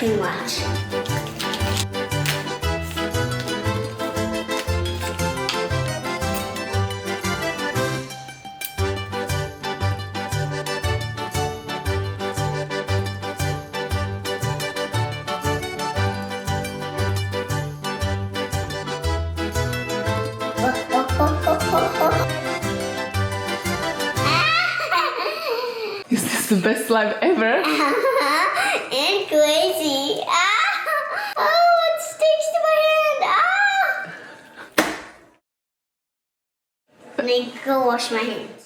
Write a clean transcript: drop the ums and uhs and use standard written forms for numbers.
too much. Is this the best slime ever? And crazy. Oh, it sticks to my hand. I need to go wash my hands.